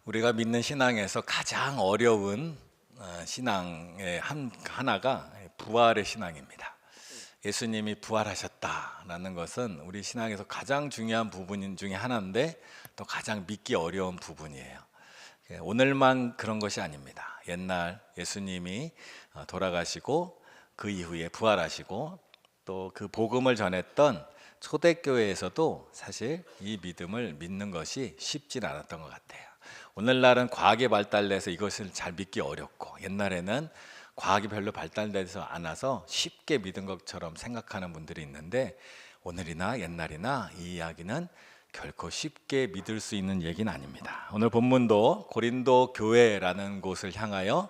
우리가 믿는 신앙에서 가장 어려운 신앙의 하나가 부활의 신앙입니다. 예수님이 부활하셨다라는 것은 우리 신앙에서 가장 중요한 부분 중에 하나인데 또 가장 믿기 어려운 부분이에요. 오늘만 그런 것이 아닙니다. 옛날 예수님이 돌아가시고 그 이후에 부활하시고 또 그 복음을 전했던 초대교회에서도 사실 이 믿음을 믿는 것이 쉽진 않았던 것 같아요. 오늘날은 과학이 발달돼서 이것을 잘 믿기 어렵고, 옛날에는 과학이 별로 발달되지 않아서 쉽게 믿은 것처럼 생각하는 분들이 있는데, 오늘이나 옛날이나 이 이야기는 결코 쉽게 믿을 수 있는 얘기는 아닙니다. 오늘 본문도 고린도 교회라는 곳을 향하여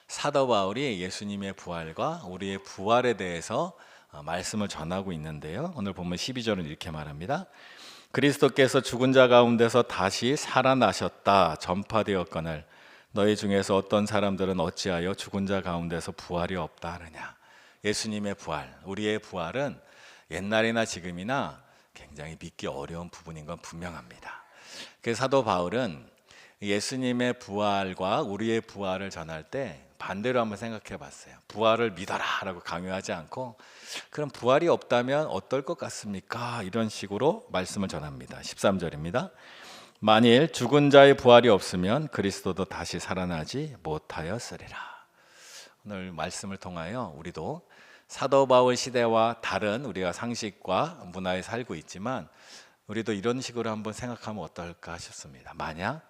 사도 바울이 예수님의 부활과 우리의 부활에 대해서 말씀을 전하고 있는데요, 오늘 본문 12절은 이렇게 말합니다. 그리스도께서 죽은 자 가운데서 다시 살아나셨다 전파되었거늘 너희 중에서 어떤 사람들은 어찌하여 죽은 자 가운데서 부활이 없다 하느냐. 예수님의 부활, 우리의 부활은 옛날이나 지금이나 굉장히 믿기 어려운 부분인 건 분명합니다. 그래서 사도 바울은 예수님의 부활과 우리의 부활을 전할 때 반대로 한번 생각해 봤어요. 부활을 믿어라 라고 강요하지 않고, 그럼 부활이 없다면 어떨 것 같습니까? 이런 식으로 말씀을 전합니다. 13절입니다. 만일 죽은 자의 부활이 없으면 그리스도도 다시 살아나지 못하였으리라. 오늘 말씀을 통하여 우리도 사도 바울 시대와 다른 우리가 상식과 문화에 살고 있지만, 우리도 이런 식으로 한번 생각하면 어떨까 싶습니다. 만약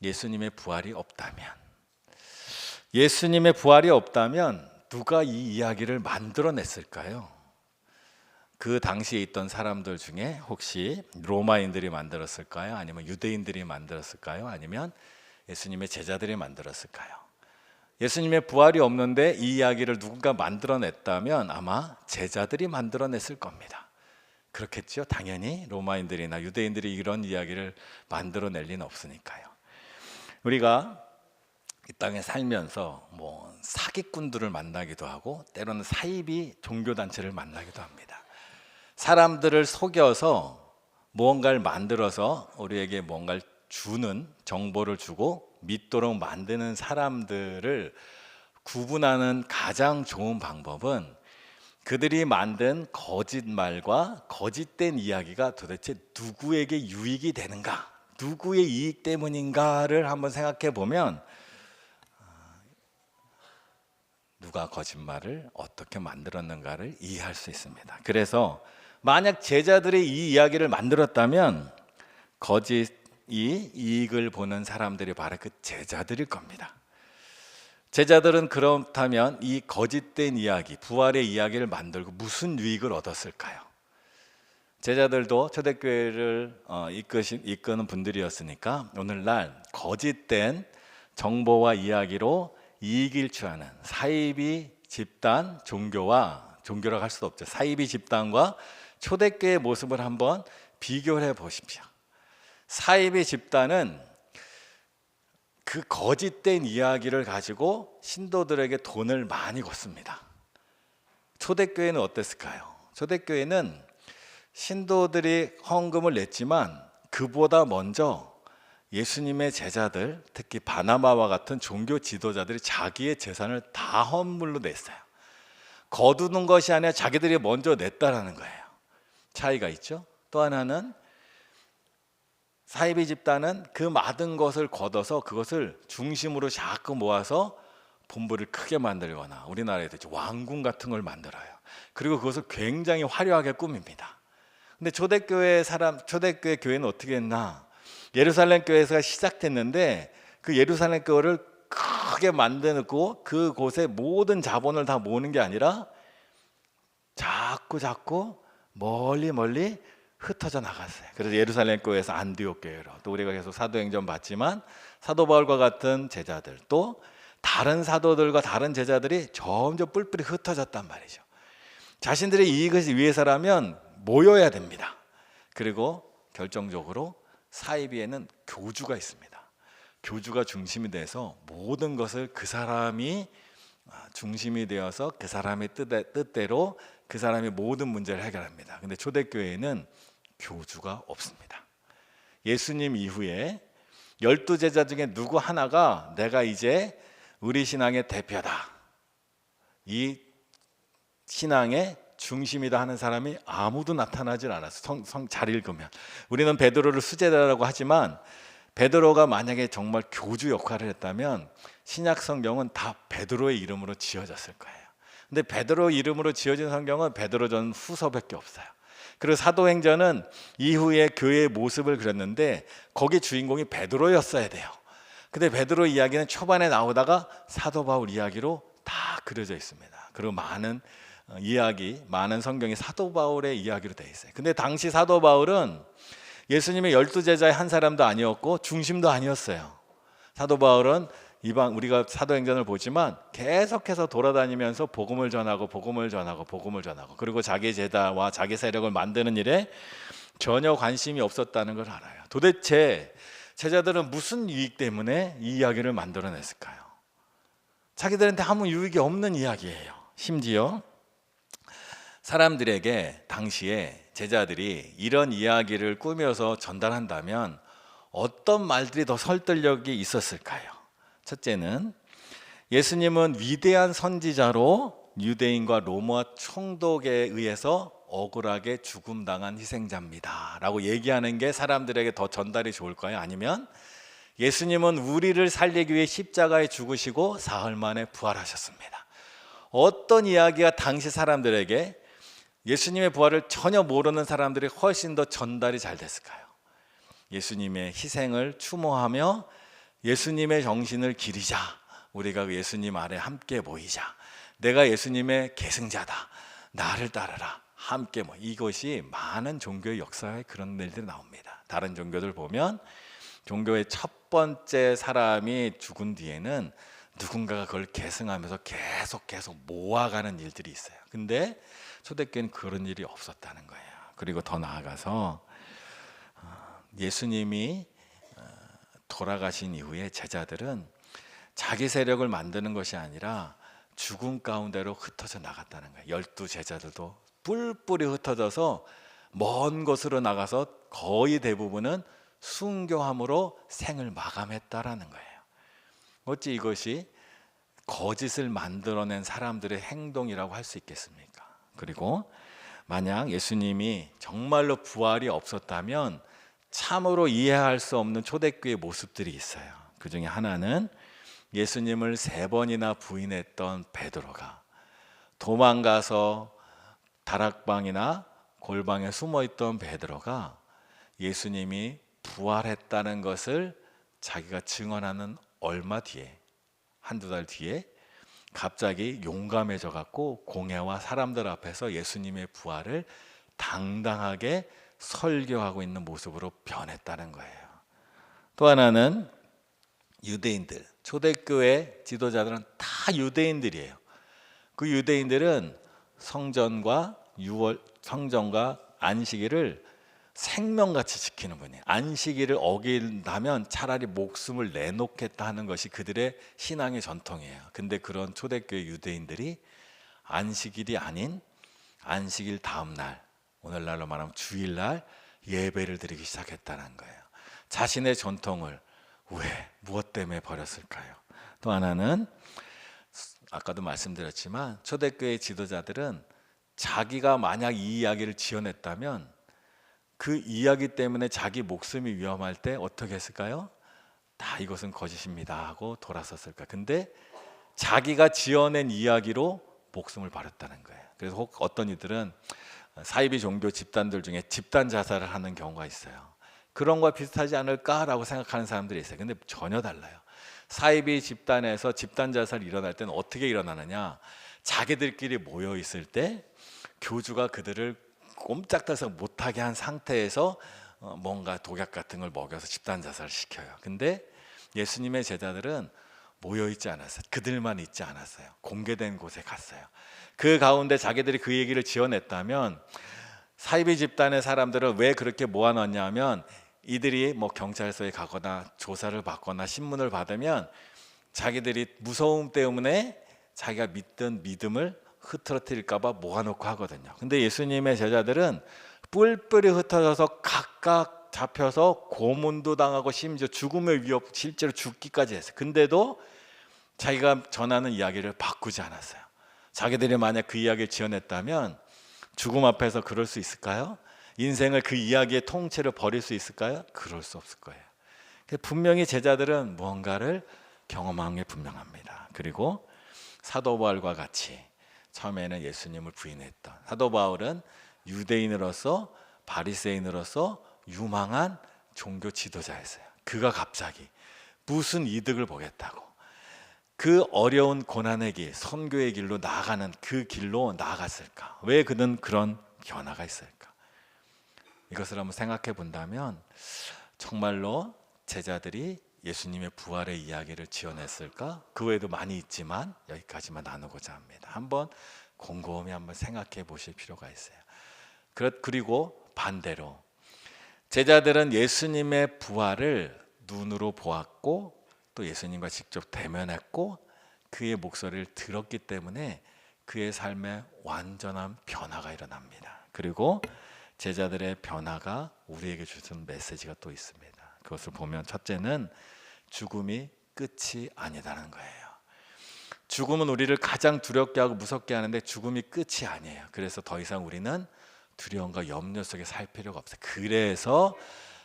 예수님의 부활이 없다면, 예수님의 부활이 없다면 누가 이 이야기를 만들어냈을까요? 그 당시에 있던 사람들 중에 혹시 로마인들이 만들었을까요? 아니면 유대인들이 만들었을까요? 아니면 예수님의 제자들이 만들었을까요? 예수님의 부활이 없는데 이 이야기를 누군가 만들어냈다면 아마 제자들이 만들어냈을 겁니다. 그렇겠죠? 당연히 로마인들이나 유대인들이 이런 이야기를 만들어낼 리는 없으니까요. 우리가 이 땅에 살면서 사기꾼들을 만나기도 하고, 때로는 사이비 종교단체를 만나기도 합니다. 사람들을 속여서 무언가를 만들어서 우리에게 뭔가를 주는, 정보를 주고 믿도록 만드는 사람들을 구분하는 가장 좋은 방법은 그들이 만든 거짓말과 거짓된 이야기가 도대체 누구에게 유익이 되는가, 누구의 이익 때문인가를 한번 생각해 보면 누가 거짓말을 어떻게 만들었는가를 이해할 수 있습니다. 그래서 만약 제자들이 이 이야기를 만들었다면 거짓이 이익을 보는 사람들이 바로 그 제자들일 겁니다. 제자들은 그렇다면 이 거짓된 이야기, 부활의 이야기를 만들고 무슨 유익을 얻었을까요? 제자들도 초대교회를 이끄는 분들이었으니까 오늘날 거짓된 정보와 이야기로 이익을 취하는 사이비 집단, 종교라고 할 수도 없죠. 사이비 집단과 초대교회의 모습을 한번 비교를 해 보십시오. 사이비 집단은 그 거짓된 이야기를 가지고 신도들에게 돈을 많이 걷습니다. 초대교회는 어땠을까요? 초대교회는 신도들이 헌금을 냈지만 그보다 먼저 예수님의 제자들, 특히 바나바와 같은 종교 지도자들이 자기의 재산을 다 헌물로 냈어요. 거두는 것이 아니라 자기들이 먼저 냈다라는 거예요. 차이가 있죠. 또 하나는 사이비 집단은 그 많은 것을 걷어서 그것을 중심으로 자꾸 모아서 본부를 크게 만들거나, 우리나라에도 왕궁 같은 걸 만들어요. 그리고 그것을 굉장히 화려하게 꾸밉니다. 근데 초대교회 교회는 어떻게 했나? 예루살렘 교회가 시작됐는데 그 예루살렘 교회를 크게 만들고 그곳에 모든 자본을 다 모으는 게 아니라 자꾸 멀리 흩어져 나갔어요. 그래서 예루살렘 교회에서 안디옥 교회로, 또 우리가 계속 사도행전 봤지만 사도 바울과 같은 제자들, 또 다른 사도들과 다른 제자들이 점점 뿔뿔이 흩어졌단 말이죠. 자신들의 이익을 위해서라면 모여야 됩니다. 그리고 결정적으로 사이비에는 교주가 있습니다. 교주가 중심이 돼서 모든 것을 그 사람이 중심이 되어서 그 사람의 뜻대로 그 사람이 모든 문제를 해결합니다. 근데 초대교회에는 교주가 없습니다. 예수님 이후에 12 제자 중에 누구 하나가 내가 이제 우리 신앙의 대표다, 이 신앙의 중심이다 하는 사람이 아무도 나타나질 않았어. 잘 읽으면 우리는 베드로를 수제자라고 하지만 베드로가 만약에 정말 교주 역할을 했다면 신약 성경은 다 베드로의 이름으로 지어졌을 거예요. 근데 베드로 이름으로 지어진 성경은 베드로전 후서밖에 없어요. 그리고 사도행전은 이후에 교회의 모습을 그렸는데 거기 주인공이 베드로였어야 돼요. 근데 베드로 이야기는 초반에 나오다가 사도 바울 이야기로 다 그려져 있습니다. 그리고 많은 이야기, 많은 성경이 사도 바울의 이야기로 되어 있어요. 근데 당시 사도 바울은 예수님의 12 제자의 한 사람도 아니었고 중심도 아니었어요. 사도 바울은 우리가 사도행전을 보지만 계속해서 돌아다니면서 복음을 전하고 그리고 자기 제자와 자기 세력을 만드는 일에 전혀 관심이 없었다는 걸 알아요. 도대체 제자들은 무슨 유익 때문에 이 이야기를 만들어냈을까요? 자기들한테 아무 유익이 없는 이야기예요. 심지어 사람들에게 당시에 제자들이 이런 이야기를 꾸며서 전달한다면 어떤 말들이 더 설득력이 있었을까요? 첫째는 예수님은 위대한 선지자로 유대인과 로마 총독에 의해서 억울하게 죽음당한 희생자입니다 라고 얘기하는 게 사람들에게 더 전달이 좋을까요? 아니면 예수님은 우리를 살리기 위해 십자가에 죽으시고 사흘 만에 부활하셨습니다. 어떤 이야기가 당시 사람들에게, 예수님의 부활을 전혀 모르는 사람들이 훨씬 더 전달이 잘 됐을까요? 예수님의 희생을 추모하며 예수님의 정신을 기리자, 우리가 예수님 아래 함께 모이자, 내가 예수님의 계승자다, 나를 따르라, 함께 이것이 많은 종교의 역사에 그런 일들이 나옵니다. 다른 종교들 보면 종교의 첫 번째 사람이 죽은 뒤에는 누군가가 그걸 계승하면서 계속 모아가는 일들이 있어요. 근데 초대교회는 그런 일이 없었다는 거예요. 그리고 더 나아가서 예수님이 돌아가신 이후에 제자들은 자기 세력을 만드는 것이 아니라 죽음 가운데로 흩어져 나갔다는 거예요. 12 제자들도 뿔뿔이 흩어져서 먼 곳으로 나가서 거의 대부분은 순교함으로 생을 마감했다라는 거예요. 어찌 이것이 거짓을 만들어낸 사람들의 행동이라고 할 수 있겠습니까? 그리고 만약 예수님이 정말로 부활이 없었다면 참으로 이해할 수 없는 초대교회의 모습들이 있어요. 그 중에 하나는 예수님을 3번이나 부인했던 베드로가 도망가서 다락방이나 골방에 숨어있던 베드로가 예수님이 부활했다는 것을 자기가 증언하는 얼마 뒤에, 한두 달 뒤에 갑자기 용감해져 갖고 공회와 사람들 앞에서 예수님의 부활을 당당하게 설교하고 있는 모습으로 변했다는 거예요. 또 하나는 유대인들, 초대교회 지도자들은 다 유대인들이에요. 그 유대인들은 성전과 안식일을 생명같이 지키는 분이에요. 안식일을 어긴다면 차라리 목숨을 내놓겠다 하는 것이 그들의 신앙의 전통이에요. 근데 그런 초대교회 유대인들이 안식일이 아닌 안식일 다음 날, 오늘날로 말하면 주일날 예배를 드리기 시작했다는 거예요. 자신의 전통을 무엇 때문에 버렸을까요? 또 하나는 아까도 말씀드렸지만 초대교회 지도자들은 자기가 만약 이 이야기를 지어냈다면 그 이야기 때문에 자기 목숨이 위험할 때 어떻게 했을까요? 다 이것은 거짓입니다 하고 돌아섰을까? 근데 자기가 지어낸 이야기로 목숨을 버렸다는 거예요. 그래서 어떤 이들은 사이비 종교 집단들 중에 집단 자살을 하는 경우가 있어요. 그런 거와 비슷하지 않을까라고 생각하는 사람들이 있어요. 근데 전혀 달라요. 사이비 집단에서 집단 자살이 일어날 때는 어떻게 일어나느냐? 자기들끼리 모여 있을 때 교주가 그들을 꼼짝달싹 못하게 한 상태에서 뭔가 독약 같은 걸 먹여서 집단 자살을 시켜요. 근데 예수님의 제자들은 모여 있지 않았어요. 그들만 있지 않았어요. 공개된 곳에 갔어요. 그 가운데 자기들이 그 얘기를 지어냈다면 사이비 집단의 사람들을 왜 그렇게 모아놨냐면 이들이 경찰서에 가거나 조사를 받거나 신문을 받으면 자기들이 무서움 때문에 자기가 믿던 믿음을 흐트러뜨릴까 봐 모아놓고 하거든요. 근데 예수님의 제자들은 뿔뿔이 흩어져서 각각 잡혀서 고문도 당하고 심지어 죽음의 위협, 실제로 죽기까지 했어요. 근데도 자기가 전하는 이야기를 바꾸지 않았어요. 자기들이 만약 그 이야기를 지어냈다면 죽음 앞에서 그럴 수 있을까요? 인생을 그 이야기의 통째로 버릴 수 있을까요? 그럴 수 없을 거예요. 분명히 제자들은 무언가를 경험한 게 분명합니다. 그리고 사도 바울과 같이 처음에는 예수님을 부인했던, 사도 바울은 유대인으로서 바리새인으로서 유망한 종교 지도자였어요. 그가 갑자기 무슨 이득을 보겠다고 그 어려운 고난의 길, 선교의 길로 나아가는 그 길로 나아갔을까? 왜 그는 그런 변화가 있을까? 이것을 한번 생각해 본다면 정말로 제자들이 예수님의 부활의 이야기를 지어냈을까? 그 외에도 많이 있지만 여기까지만 나누고자 합니다. 한번 곰곰이 한번 생각해 보실 필요가 있어요. 그리고 반대로 제자들은 예수님의 부활을 눈으로 보았고 또 예수님과 직접 대면했고 그의 목소리를 들었기 때문에 그의 삶에 완전한 변화가 일어납니다. 그리고 제자들의 변화가 우리에게 주는 메시지가 또 있습니다. 그것을 보면 첫째는 죽음이 끝이 아니다는 거예요. 죽음은 우리를 가장 두렵게 하고 무섭게 하는데 죽음이 끝이 아니에요. 그래서 더 이상 우리는 두려움과 염려 속에 살 필요가 없어요. 그래서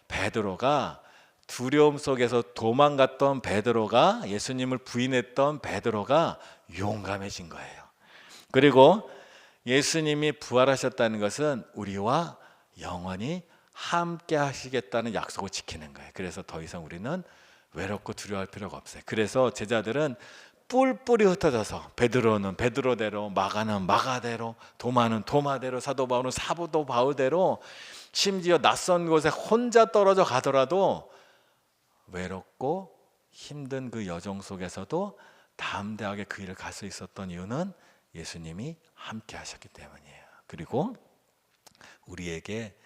베드로가 두려움 속에서 도망갔던 베드로가, 예수님을 부인했던 베드로가 용감해진 거예요. 그리고 예수님이 부활하셨다는 것은 우리와 영원히 함께 하시겠다는 약속을 지키는 거예요. 그래서 더 이상 우리는 외롭고 두려워할 필요가 없어요. 그래서 제자들은 뿔뿔이 흩어져서 베드로는 베드로대로, 마가는 마가대로, 도마는 도마대로, 사도 바울은 사도 바울대로, 심지어 낯선 곳에 혼자 떨어져 가더라도 외롭고 힘든 그 여정 속에서도 담대하게 그 일을 갈 수 있었던 이유는 예수님이 함께 하셨기 때문이에요. 그리고 우리에게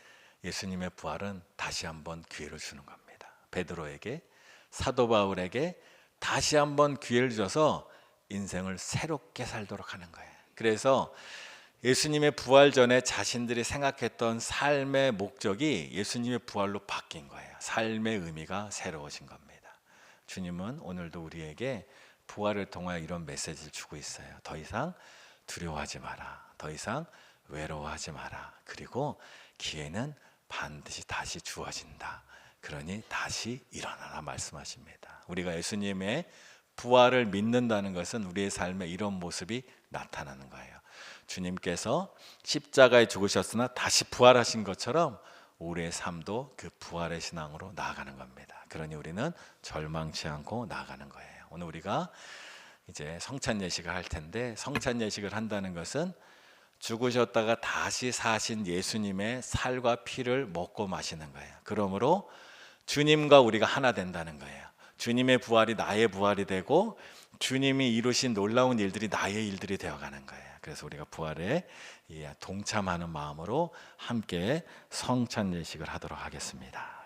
예수님의 부활은 다시 한번 기회를 주는 겁니다. 베드로에게, 사도 바울에게 다시 한번 기회를 줘서 인생을 새롭게 살도록 하는 거예요. 그래서 예수님의 부활 전에 자신들이 생각했던 삶의 목적이 예수님의 부활로 바뀐 거예요. 삶의 의미가 새로워진 겁니다. 주님은 오늘도 우리에게 부활을 통하여 이런 메시지를 주고 있어요. 더 이상 두려워하지 마라. 더 이상 외로워하지 마라. 그리고 기회는 반드시 다시 주어진다. 그러니 다시 일어나라 말씀하십니다. 우리가 예수님의 부활을 믿는다는 것은 우리의 삶에 이런 모습이 나타나는 거예요. 주님께서 십자가에 죽으셨으나 다시 부활하신 것처럼 우리의 삶도 그 부활의 신앙으로 나아가는 겁니다. 그러니 우리는 절망치 않고 나아가는 거예요. 오늘 우리가 이제 성찬 예식을 할 텐데, 성찬 예식을 한다는 것은 죽으셨다가 다시 사신 예수님의 살과 피를 먹고 마시는 거예요. 그러므로 주님과 우리가 하나 된다는 거예요. 주님의 부활이 나의 부활이 되고 주님이 이루신 놀라운 일들이 나의 일들이 되어가는 거예요. 그래서 우리가 부활에 동참하는 마음으로 함께 성찬 예식을 하도록 하겠습니다.